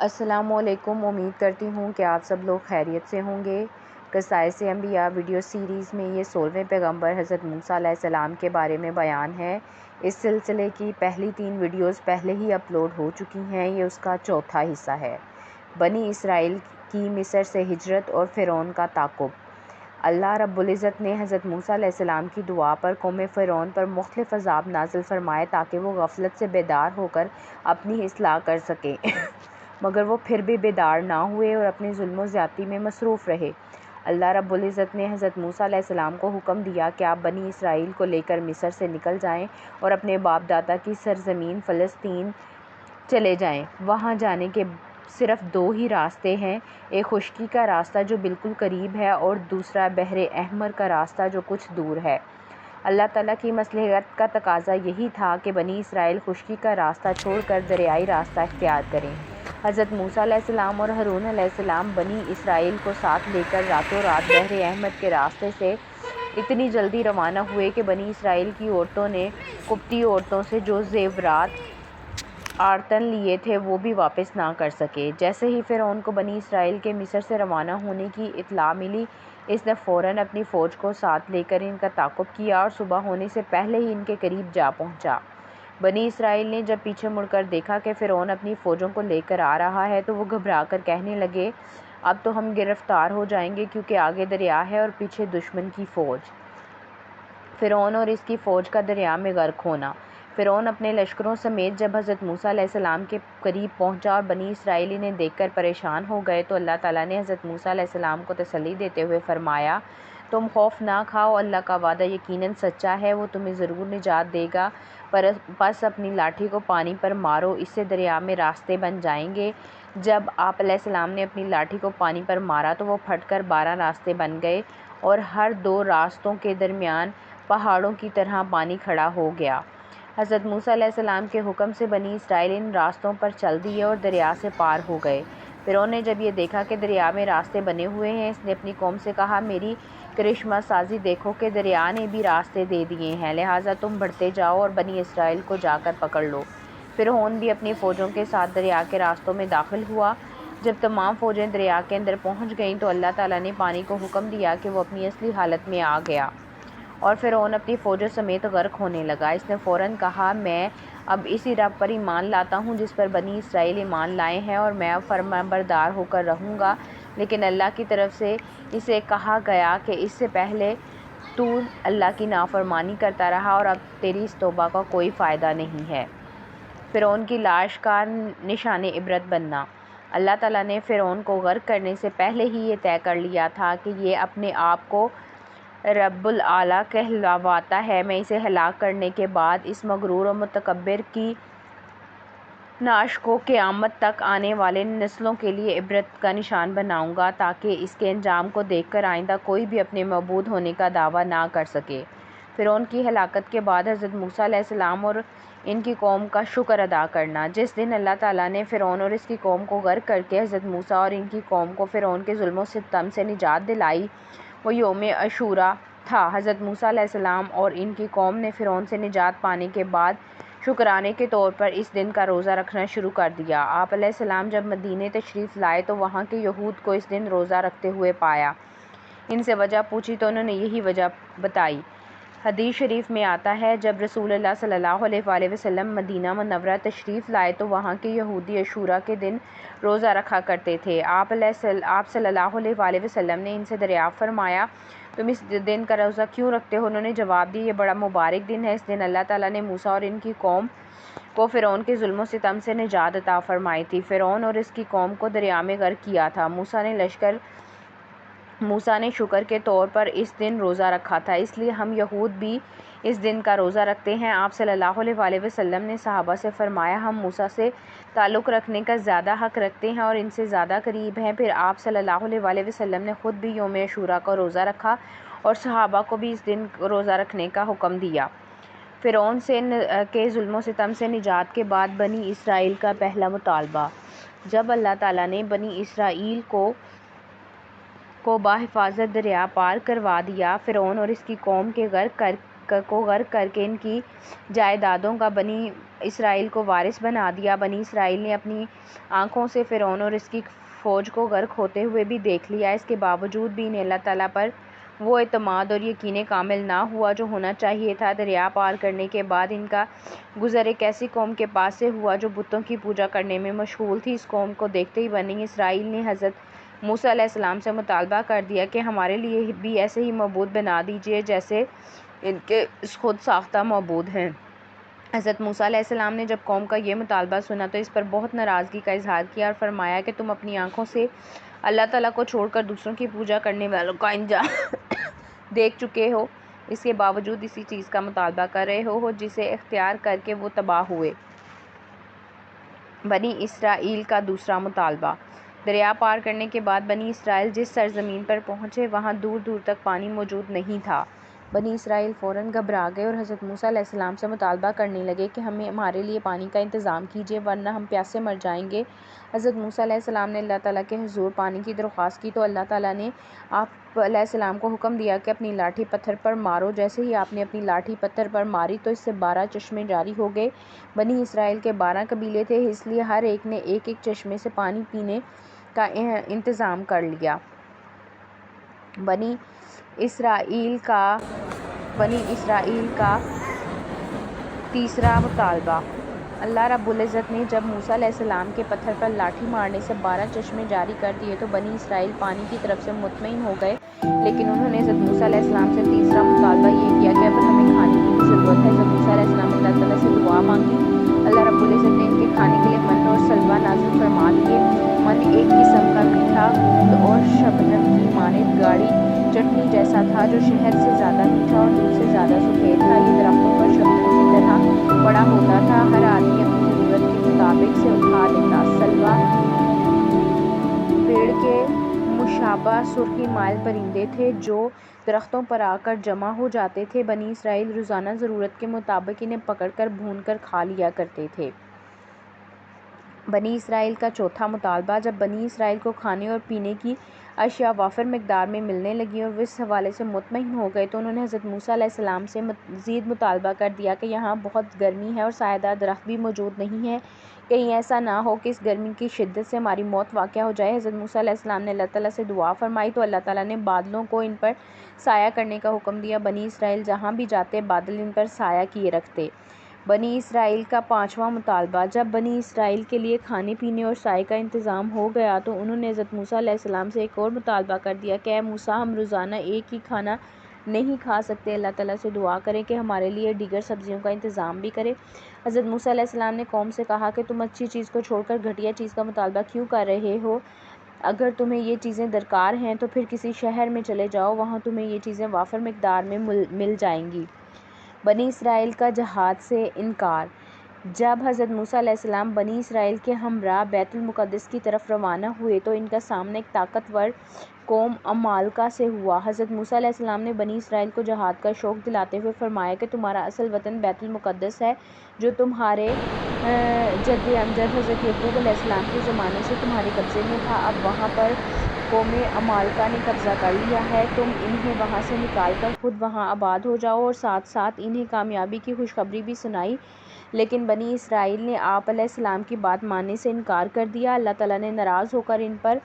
السلام علیکم۔ امید کرتی ہوں کہ آپ سب لوگ خیریت سے ہوں گے۔ قصائص انبیاء ویڈیو سیریز میں یہ 16ویں پیغمبر حضرت موسیٰ علیہ السلام کے بارے میں بیان ہے۔ اس سلسلے کی پہلی 3 ویڈیوز پہلے ہی اپلوڈ ہو چکی ہیں، یہ اس کا چوتھا حصہ ہے۔ بنی اسرائیل کی مصر سے ہجرت اور فرعون کا تعاقب۔ اللہ رب العزت نے حضرت موسیٰ علیہ السلام کی دعا پر قوم فرعون پر مختلف عذاب نازل فرمائے تاکہ وہ غفلت سے بیدار ہو کر اپنی اصلاح کر سکیں، مگر وہ پھر بھی بیدار نہ ہوئے اور اپنے ظلم و زیادتی میں مصروف رہے۔ اللہ رب العزت نے حضرت موسیٰ علیہ السلام کو حکم دیا کہ آپ بنی اسرائیل کو لے کر مصر سے نکل جائیں اور اپنے باپ دادا کی سرزمین فلسطین چلے جائیں۔ وہاں جانے کے صرف 2 ہی راستے ہیں، ایک خشکی کا راستہ جو بالکل قریب ہے اور دوسرا بحر احمر کا راستہ جو کچھ دور ہے۔ اللہ تعالیٰ کی مصلحت کا تقاضا یہی تھا کہ بنی اسرائیل خشکی کا راستہ چھوڑ کر دریائی راستہ اختیار کریں۔ حضرت موسیٰ علیہ السلام اور ہارون علیہ السلام بنی اسرائیل کو ساتھ لے کر راتوں رات بحر احمر کے راستے سے اتنی جلدی روانہ ہوئے کہ بنی اسرائیل کی عورتوں نے قبطی عورتوں سے جو زیورات آرتن لیے تھے وہ بھی واپس نہ کر سکے۔ جیسے ہی فرعون کو بنی اسرائیل کے مصر سے روانہ ہونے کی اطلاع ملی، اس نے فوراً اپنی فوج کو ساتھ لے کر ان کا تعاقب کیا اور صبح ہونے سے پہلے ہی ان کے قریب جا پہنچا۔ بنی اسرائیل نے جب پیچھے مڑ کر دیکھا کہ فرعون اپنی فوجوں کو لے کر آ رہا ہے تو وہ گھبرا کر کہنے لگے، اب تو ہم گرفتار ہو جائیں گے کیونکہ آگے دریا ہے اور پیچھے دشمن کی فوج۔ فرعون اور اس کی فوج کا دریا میں غرق ہونا۔ فرعون اپنے لشکروں سمیت جب حضرت موسیٰ علیہ السلام کے قریب پہنچا اور بنی اسرائیل انہیں دیکھ کر پریشان ہو گئے تو اللہ تعالیٰ نے حضرت موسیٰ علیہ السلام کو تسلی دیتے ہوئے فرمایا، تم خوف نہ کھاؤ، اللہ کا وعدہ یقیناً سچا ہے، وہ تمہیں ضرور نجات دے گا۔ پس اپنی لاٹھی کو پانی پر مارو، اس سے دریا میں راستے بن جائیں گے۔ جب آپ علیہ السلام نے اپنی لاٹھی کو پانی پر مارا تو وہ پھٹ کر 12 راستے بن گئے اور ہر 2 راستوں کے درمیان پہاڑوں کی طرح پانی کھڑا ہو گیا۔ حضرت موسیٰ علیہ السلام کے حکم سے بنی اسرائیل ان راستوں پر چل دیے اور دریا سے پار ہو گئے۔ فرعون نے جب یہ دیکھا کہ دریا میں راستے بنے ہوئے ہیں، اس نے اپنی قوم سے کہا، میری کرشمہ سازی دیکھو کہ دریا نے بھی راستے دے دیے ہیں، لہٰذا تم بڑھتے جاؤ اور بنی اسرائیل کو جا کر پکڑ لو۔ فرعون بھی اپنی فوجوں کے ساتھ دریا کے راستوں میں داخل ہوا۔ جب تمام فوجیں دریا کے اندر پہنچ گئیں تو اللہ تعالیٰ نے پانی کو حکم دیا کہ وہ اپنی اصلی حالت میں آ گیا اور فرعون اپنی فوجوں سمیت غرق ہونے لگا۔ اس نے فوراً کہا، میں اب اسی رب پر ایمان لاتا ہوں جس پر بنی اسرائیل ایمان لائے ہیں اور میں اب فرمانبردار ہو کر رہوں گا۔ لیکن اللہ کی طرف سے اسے کہا گیا کہ اس سے پہلے تو اللہ کی نافرمانی کرتا رہا اور اب تیری اس توبہ کا کوئی فائدہ نہیں ہے۔ فرعون کی لاش کا نشان عبرت بننا۔ اللہ تعالیٰ نے فرعون کو غرق کرنے سے پہلے ہی یہ طے کر لیا تھا کہ یہ اپنے آپ کو رب الاعلیٰ کہلواتا ہے، میں اسے ہلاک کرنے کے بعد اس مغرور اور متکبر کی نعش کو قیامت تک آنے والے نسلوں کے لیے عبرت کا نشان بناؤں گا تاکہ اس کے انجام کو دیکھ کر آئندہ کوئی بھی اپنے معبود ہونے کا دعویٰ نہ کر سکے۔ فرعون کی ہلاکت کے بعد حضرت موسیٰ علیہ السلام اور ان کی قوم کا شکر ادا کرنا۔ جس دن اللہ تعالیٰ نے فرعون اور اس کی قوم کو غرق کر کے حضرت موسیٰ اور ان کی قوم کو فرعون کے ظلم و ستم سے نجات دلائی، وہ یوم عاشوراء تھا۔ حضرت موسیٰ علیہ السلام اور ان کی قوم نے فرعون سے نجات پانے کے بعد شکرانے کے طور پر اس دن کا روزہ رکھنا شروع کر دیا۔ آپ علیہ السلام جب مدینے تشریف لائے تو وہاں کے یہود کو اس دن روزہ رکھتے ہوئے پایا۔ ان سے وجہ پوچھی تو انہوں نے یہی وجہ بتائی۔ حدیث شریف میں آتا ہے، جب رسول اللہ صلی اللہ علیہ وآلہ وسلم مدینہ منورہ تشریف لائے تو وہاں کے یہودی عاشوراء کے دن روزہ رکھا کرتے تھے۔ آپ صلی اللہ علیہ وآلہ وسلم نے ان سے دریافت فرمایا، تم اس دن کا روزہ کیوں رکھتے ہو؟ انہوں نے جواب دیا، یہ بڑا مبارک دن ہے، اس دن اللہ تعالیٰ نے موسیٰ اور ان کی قوم کو فرعون کے ظلم و ستم سے نجات عطا فرمائی تھی۔ فرعون اور اس کی قوم کو دریا میں غرق کیا تھا۔ موسیٰ نے شکر کے طور پر اس دن روزہ رکھا تھا، اس لیے ہم یہود بھی اس دن کا روزہ رکھتے ہیں۔ آپ صلی اللہ علیہ وآلہ وسلم نے صحابہ سے فرمایا، ہم موسیٰ سے تعلق رکھنے کا زیادہ حق رکھتے ہیں اور ان سے زیادہ قریب ہیں۔ پھر آپ صلی اللہ علیہ وآلہ وسلم نے خود بھی یوم عاشوراء کا روزہ رکھا اور صحابہ کو بھی اس دن روزہ رکھنے کا حکم دیا۔ فرعون کے ظلم و ستم سے نجات کے بعد بنی اسرائیل کا پہلا مطالبہ۔ جب اللہ تعالیٰ نے بنی اسرائیل کو بحفاظت دریا پار کروا دیا، فرعون اور اس کی قوم کے غرق کو غرق کر کے ان کی جائیدادوں کا بنی اسرائیل کو وارث بنا دیا۔ بنی اسرائیل نے اپنی آنکھوں سے فرعون اور اس کی فوج کو غرق ہوتے ہوئے بھی دیکھ لیا۔ اس کے باوجود بھی انہیں اللہ تعالیٰ پر وہ اعتماد اور یقین کامل نہ ہوا جو ہونا چاہیے تھا۔ دریا پار کرنے کے بعد ان کا گزر ایک ایسی قوم کے پاس سے ہوا جو بتوں کی پوجا کرنے میں مشغول تھی۔ اس قوم کو دیکھتے ہی بنی اسرائیل نے حضرت موسیٰ علیہ السلام سے مطالبہ کر دیا کہ ہمارے لیے بھی ایسے ہی معبود بنا دیجیے جیسے ان کے خود ساختہ معبود ہیں۔ حضرت موسیٰ علیہ السلام نے جب قوم کا یہ مطالبہ سنا تو اس پر بہت ناراضگی کا اظہار کیا اور فرمایا کہ تم اپنی آنکھوں سے اللہ تعالیٰ کو چھوڑ کر دوسروں کی پوجا کرنے والوں کا انجام دیکھ چکے ہو، اس کے باوجود اسی چیز کا مطالبہ کر رہے ہو جسے اختیار کر کے وہ تباہ ہوئے۔ بنی اسرائیل کا دوسرا مطالبہ۔ دریا پار کرنے کے بعد بنی اسرائیل جس سرزمین پر پہنچے وہاں دور دور تک پانی موجود نہیں تھا۔ بنی اسرائیل فوراً گھبرا گئے اور حضرت موسیٰ علیہ السلام سے مطالبہ کرنے لگے کہ ہمارے لیے پانی کا انتظام کیجیے ورنہ ہم پیاسے مر جائیں گے۔ حضرت موسیٰ علیہ السلام نے اللہ تعالیٰ کے حضور پانی کی درخواست کی تو اللہ تعالیٰ نے آپ علیہ السلام کو حکم دیا کہ اپنی لاٹھی پتھر پر مارو۔ جیسے ہی آپ نے اپنی لاٹھی پتھر پر ماری تو اس سے 12 چشمے جاری ہو گئے۔ بنی اسرائیل کے 12 قبیلے تھے، اس لیے ہر ایک نے ایک ایک چشمے سے پانی پینے کا انتظام کر لیا۔ بنی اسرائیل کا تیسرا مطالبہ۔ اللہ رب العزت نے جب موسیٰ علیہ السلام کے پتھر پر لاٹھی مارنے سے 12 چشمے جاری کر دیے تو بنی اسرائیل پانی کی طرف سے مطمئن ہو گئے، لیکن انہوں نے حضرت موسیٰ علیہ السلام سے تیسرا مطالبہ یہ کیا کہ اب ہمیں کھانے کی بھی ضرورت ہے۔ حضرت موسیٰ علیہ السلام نے اللہ تعالیٰ سے دعا مانگی۔ اللہ رب العزت نے ان کے کھانے کے لیے من اور سلوہ نازل فرما دیے۔ من ایک قسم کا میٹھا دودھ اور شبنم کی مانند گاڑھی چٹنی جیسا تھا جو شہد سے زیادہ میٹھا اور دودھ سے زیادہ سفید تھا۔ یہ درختوں پر شبنم کی طرح بڑا ہوتا تھا، ہر آدمی اپنی ضرورت کے مطابق سے اٹھا لیتا۔ سلوہ پیڑ کے مشابہ سرخی مائل پرندے تھے جو درختوں پر آ کر جمع ہو جاتے تھے۔ بنی اسرائیل روزانہ ضرورت کے مطابق انہیں پکڑ کر بھون کر کھا لیا کرتے تھے۔ بنی اسرائیل کا چوتھا مطالبہ۔ جب بنی اسرائیل کو کھانے اور پینے کی اشیاء وافر مقدار میں ملنے لگیں اور وہ اس حوالے سے مطمئن ہو گئے تو انہوں نے حضرت موسیٰ علیہ السلام سے مزید مطالبہ کر دیا کہ یہاں بہت گرمی ہے اور سایہ دار درخت بھی موجود نہیں ہے، کہیں ایسا نہ ہو کہ اس گرمی کی شدت سے ہماری موت واقع ہو جائے۔ حضرت موسیٰ علیہ السلام نے اللہ تعالیٰ سے دعا فرمائی تو اللہ تعالیٰ نے بادلوں کو ان پر سایہ کرنے کا حکم دیا۔ بنی اسرائیل جہاں بھی جاتے بادل ان پر سایہ کیے رکھتے۔ بنی اسرائیل کا پانچواں مطالبہ۔ جب بنی اسرائیل کے لیے کھانے پینے اور سائے کا انتظام ہو گیا تو انہوں نے حضرت موسیٰ علیہ السلام سے ایک اور مطالبہ کر دیا کہ اے موسیٰ، ہم روزانہ ایک ہی کھانا نہیں کھا سکتے، اللہ تعالیٰ سے دعا کریں کہ ہمارے لیے دیگر سبزیوں کا انتظام بھی کرے۔ حضرت موسیٰ علیہ السلام نے قوم سے کہا کہ تم اچھی چیز کو چھوڑ کر گھٹیا چیز کا مطالبہ کیوں کر رہے ہو؟ اگر تمہیں یہ چیزیں درکار ہیں تو پھر کسی شہر میں چلے جاؤ، وہاں تمہیں یہ چیزیں وافر مقدار میں مل جائیں گی۔ بنی اسرائیل کا جہاد سے انکار۔ جب حضرت موسیٰ علیہ السلام بنی اسرائیل کے ہمراہ بیت المقدس کی طرف روانہ ہوئے تو ان کا سامنا ایک طاقتور قوم عمالقہ سے ہوا۔ حضرت موسیٰ علیہ السلام نے بنی اسرائیل کو جہاد کا شوق دلاتے ہوئے فرمایا کہ تمہارا اصل وطن بیت المقدس ہے جو تمہارے جد امجد حضرت یعقوب علیہ السلام کے زمانے سے تمہارے قبضے میں تھا، اب وہاں پر قوم عمالقہ نے قبضہ کر لیا ہے، تم انہیں وہاں سے نکال کر خود وہاں آباد ہو جاؤ۔ اور ساتھ ساتھ انہیں کامیابی کی خوشخبری بھی سنائی، لیکن بنی اسرائیل نے آپ علیہ السلام کی بات ماننے سے انکار کر دیا۔ اللہ تعالیٰ نے ناراض ہو کر ان پر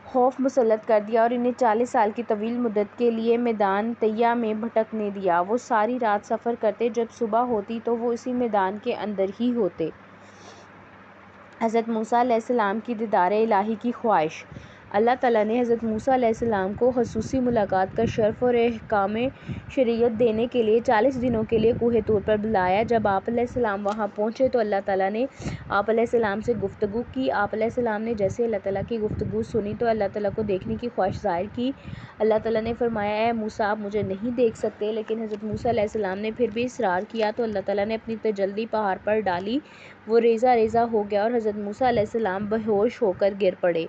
خوف مسلط کر دیا اور انہیں 40 سال کی طویل مدت کے لیے میدان طیہ میں بھٹکنے دیا۔ وہ ساری رات سفر کرتے، جب صبح ہوتی تو وہ اسی میدان کے اندر ہی ہوتے۔ حضرت موسیٰ علیہ السلام کی دیدار الہی کی خواہش۔ اللہ تعالیٰ نے حضرت موسیٰ علیہ السلام کو خصوصی ملاقات کا شرف اور احکام شریعت دینے کے لیے 40 دنوں کے لیے کوہ طور پر بلایا۔ جب آپ علیہ السلام وہاں پہنچے تو اللہ تعالیٰ نے آپ علیہ السلام سے گفتگو کی۔ آپ علیہ السلام نے جیسے اللہ تعالیٰ کی گفتگو سنی تو اللہ تعالیٰ کو دیکھنے کی خواہش ظاہر کی۔ اللہ تعالیٰ نے فرمایا اے موسیٰ، آپ مجھے نہیں دیکھ سکتے، لیکن حضرت موسیٰ علیہ السلام نے پھر بھی اصرار کیا تو اللہ تعالیٰ نے اپنی تجلی پہاڑ پر ڈالی، وہ ریزہ ریزہ ہو گیا اور حضرت موسیٰ علیہ السلام بے ہوش ہو کر گر پڑے۔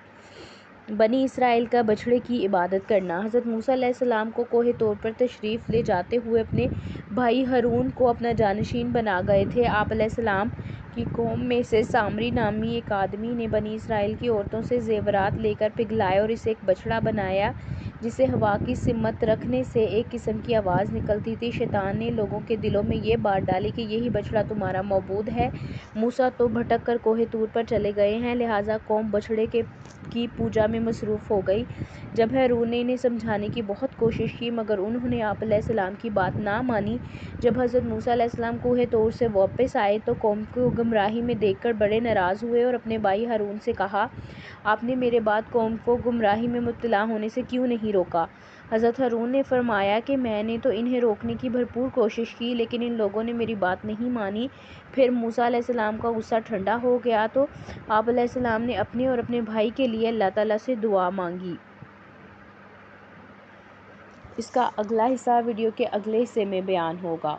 بنی اسرائیل کا بچھڑے کی عبادت کرنا۔ حضرت موسیٰ علیہ السلام کو کوہ طور پر تشریف لے جاتے ہوئے اپنے بھائی ہارون کو اپنا جانشین بنا گئے تھے۔ آپ علیہ السلام کی قوم میں سے سامری نامی ایک آدمی نے بنی اسرائیل کی عورتوں سے زیورات لے کر پگھلائے اور اسے ایک بچڑا بنایا جسے ہوا کی سمت رکھنے سے ایک قسم کی آواز نکلتی تھی۔ شیطان نے لوگوں کے دلوں میں یہ بات ڈالی کہ یہی بچڑا تمہارا معبود ہے۔ موسیٰ تو بھٹک کر کوہ طور پر چلے گئے ہیں، لہٰذا قوم بچڑے کی پوجا میں مصروف ہو گئی۔ جب ہارون نے انہیں سمجھانے کی بہت کوشش کی مگر انہوں نے آپ علیہ السلام کی بات نہ مانی۔ جب حضرت موسیٰ علیہ السلام کوہ طور سے واپس آئے تو قوم کو گمراہی میں دیکھ کر بڑے ناراض ہوئے اور اپنے بھائی ہارون سے کہا، آپ نے میرے بعد قوم کو گمراہی میں مبتلا ہونے سے کیوں نہیں روکا؟ حضرت ہارون نے فرمایا کہ میں نے تو انہیں روکنے کی بھرپور کوشش کی لیکن ان لوگوں نے میری بات نہیں مانی۔ پھر موسیٰ علیہ السلام کا غصہ ٹھنڈا ہو گیا تو آپ علیہ السلام نے اپنے اور اپنے بھائی کے لیے اللہ تعالیٰ سے دعا مانگی۔ اس کا اگلا حصہ ویڈیو کے اگلے حصے میں بیان ہوگا۔